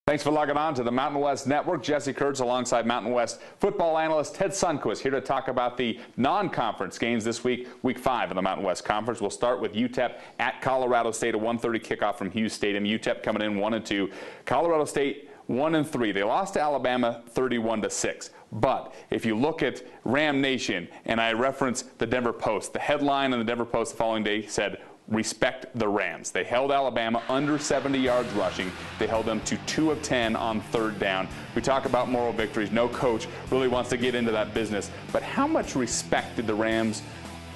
Thanks for logging on to the Mountain West Network. Jesse Kurtz alongside Mountain West football analyst Ted Sundquist here to talk about the non-conference games this week, Week 5 of the Mountain West Conference. We'll start with UTEP at Colorado State, a 1:30 kickoff from Hughes Stadium. UTEP coming in 1-2. Colorado State 1-3. They lost to Alabama 31-6. But if you look at Ram Nation, and I reference the Denver Post, the headline in the Denver Post the following day said, "Respect the Rams." They held Alabama under 70 yards rushing. They held them to 2 of 10 on third down. We talk about moral victories. No coach really wants to get into that business. But how much respect did the Rams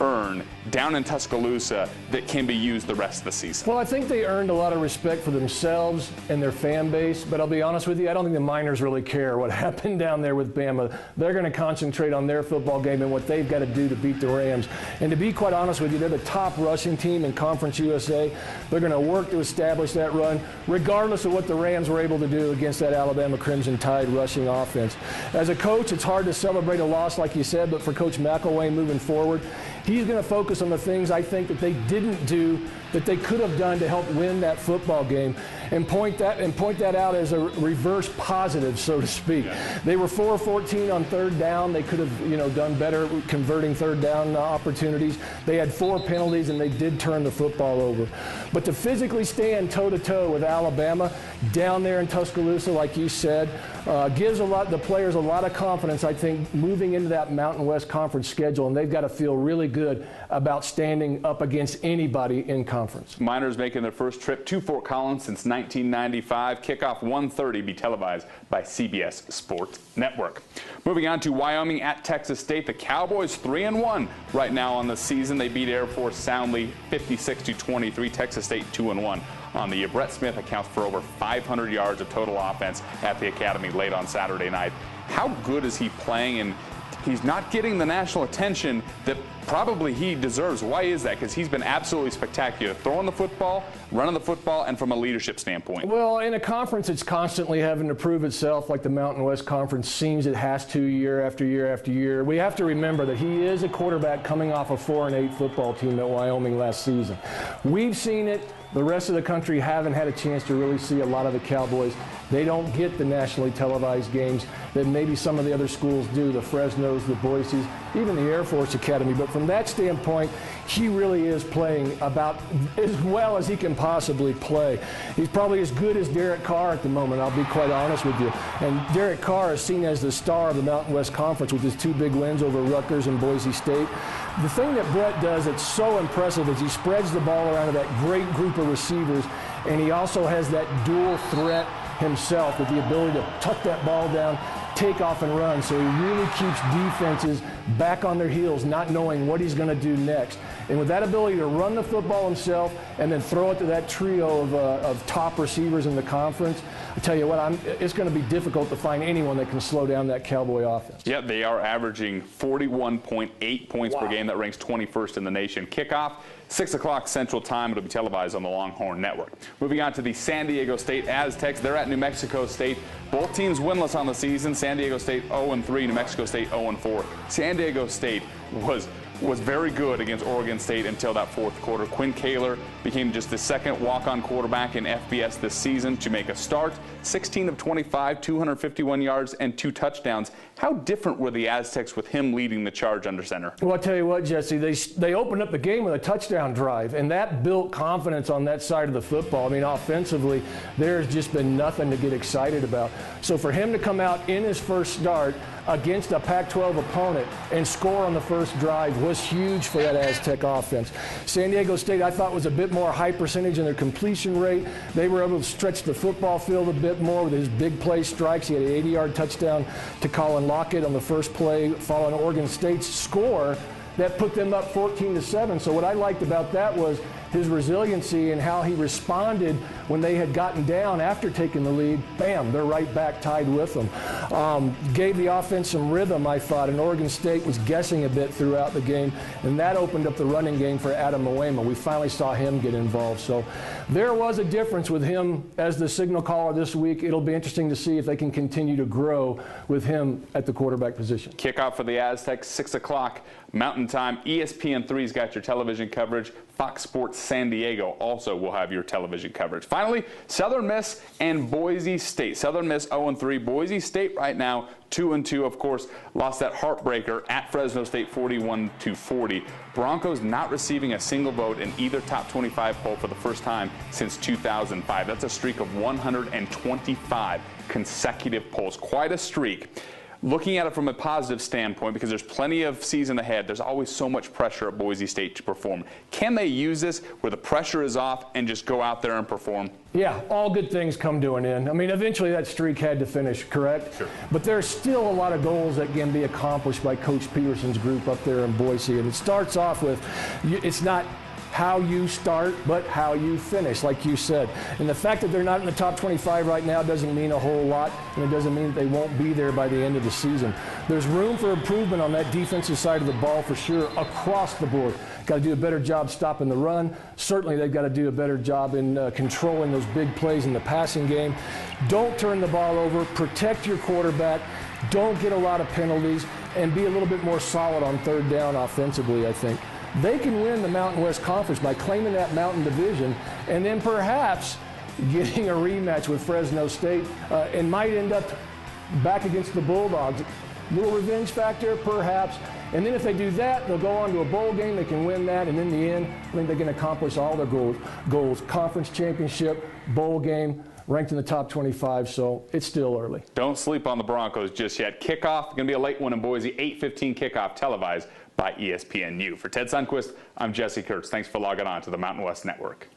earn down in Tuscaloosa that can be used the rest of the season? Well, I think they earned a lot of respect for themselves and their fan base, but I'll be honest with you, I don't think the Miners really care what happened down there with Bama. They're going to concentrate on their football game and what they've got to do to beat the Rams. And to be quite honest with you, they're the top rushing team in Conference USA. They're going to work to establish that run, regardless of what the Rams were able to do against that Alabama Crimson Tide rushing offense. As a coach, it's hard to celebrate a loss, like you said, but for Coach McElwain moving forward, he's going to focus on the things I think that they didn't do that they could have done to help win that football game and point that out as a reverse positive, so to speak. Yeah. They were 4 of 14 on third down. They could have, done better converting third down opportunities. They had 4 penalties and they did turn the football over. But to physically stand toe-to-toe with Alabama down there in Tuscaloosa, like you said, gives the players a lot of confidence, I think, moving into that Mountain West Conference schedule, and they've got to feel really good about standing up against anybody in conference. Miners making their first trip to Fort Collins since 1995. Kickoff 1:30, be televised by CBS Sports Network. Moving on to Wyoming at Texas State. The Cowboys 3-1 right now on the season. They beat Air Force soundly 56-23. Texas State 2-1 on the year. Brett Smith accounts for over 500 yards of total offense at the academy late on Saturday night. How good is he playing? And he's not getting the national attention that probably he deserves. Why is that? Because he's been absolutely spectacular, throwing the football, running the football, and from a leadership standpoint. Well, in a conference, it's constantly having to prove itself, like the Mountain West Conference seems it has to year after year after year. We have to remember that he is a quarterback coming off a 4-8 football team at Wyoming last season. We've seen it. The rest of the country haven't had a chance to really see a lot of the Cowboys. They don't get the nationally televised games that maybe some of the other schools do, the Fresnos, the Boise's, even the Air Force Academy. But from that standpoint, he really is playing about as well as he can possibly play. He's probably as good as Derek Carr at the moment, I'll be quite honest with you. And Derek Carr is seen as the star of the Mountain West Conference with his 2 big wins over Rutgers and Boise State. The thing that Brett does that's so impressive is he spreads the ball around to that great group of receivers, and he also has that dual threat himself with the ability to tuck that ball down, take off and run. So he really keeps defenses back on their heels, not knowing what he's going to do next. And with that ability to run the football himself and then throw it to that trio of top receivers in the conference, I tell you what, it's going to be difficult to find anyone that can slow down that Cowboy offense. Yeah, they are averaging 41.8 points per game. That ranks 21st in the nation. Kickoff, 6 o'clock Central Time. It'll be televised on the Longhorn Network. Moving on to the San Diego State Aztecs. They're at New Mexico State. Both teams winless on the season. San Diego State 0-3, New Mexico State 0-4. San Diego State was very good against Oregon State until that fourth quarter. Quinn Kaler became just the second walk-on quarterback in FBS this season to make a start. 16 of 25, 251 yards, and 2 touchdowns. How different were the Aztecs with him leading the charge under center? Well, I'll tell you what, Jesse, they opened up the game with a touchdown drive, and that built confidence on that side of the football. I mean, offensively, there's just been nothing to get excited about. So for him to come out in his first start against a Pac-12 opponent and score on the first drive was huge for that Aztec offense. San Diego State, I thought, was a bit more high percentage in their completion rate. They were able to stretch the football field a bit more with his big play strikes. He had an 80-yard touchdown to Colin Lockett on the first play following Oregon State's score that put them up 14-7. So what I liked about that was his resiliency and how he responded when they had gotten down after taking the lead. Bam, they're right back tied with them. Gave the offense some rhythm, I thought, and Oregon State was guessing a bit throughout the game, and that opened up the running game for Adam Moema. We finally saw him get involved. So there was a difference with him as the signal caller this week. It'll be interesting to see if they can continue to grow with him at the quarterback position. Kickoff for the Aztecs, 6 o'clock Mountain Time. ESPN3's got your television coverage. Fox Sports San Diego also will have your television coverage. Finally, Southern Miss and Boise State. Southern Miss 0-3. Boise State right now 2-2. Of course, lost that heartbreaker at Fresno State 41-40. Broncos not receiving a single vote in either top 25 poll for the first time since 2005. That's a streak of 125 consecutive polls. Quite a streak. Looking at it from a positive standpoint, because there's plenty of season ahead, there's always so much pressure at Boise State to perform. Can they use this where the pressure is off and just go out there and perform? Yeah, all good things come to an end. I mean, eventually that streak had to finish, correct? Sure. But there's still a lot of goals that can be accomplished by Coach Peterson's group up there in Boise. And it starts off with, it's not how you start, but how you finish, like you said. And the fact that they're not in the top 25 right now doesn't mean a whole lot, and it doesn't mean that they won't be there by the end of the season. There's room for improvement on that defensive side of the ball for sure, across the board. Got to do a better job stopping the run. Certainly they've got to do a better job in controlling those big plays in the passing game. Don't turn the ball over. Protect your quarterback. Don't get a lot of penalties, and be a little bit more solid on third down offensively, I think. They can win the Mountain West Conference by claiming that Mountain Division and then perhaps getting a rematch with Fresno State and might end up back against the Bulldogs. Little revenge factor, perhaps. And then if they do that, they'll go on to a bowl game. They can win that. And in the end, I think they can accomplish all their goals. Conference championship, bowl game, ranked in the top 25, so it's still early. Don't sleep on the Broncos just yet. Kickoff, going to be a late one in Boise, 8:15 kickoff, televised by ESPNU. For Ted Sundquist, I'm Jesse Kurtz. Thanks for logging on to the Mountain West Network.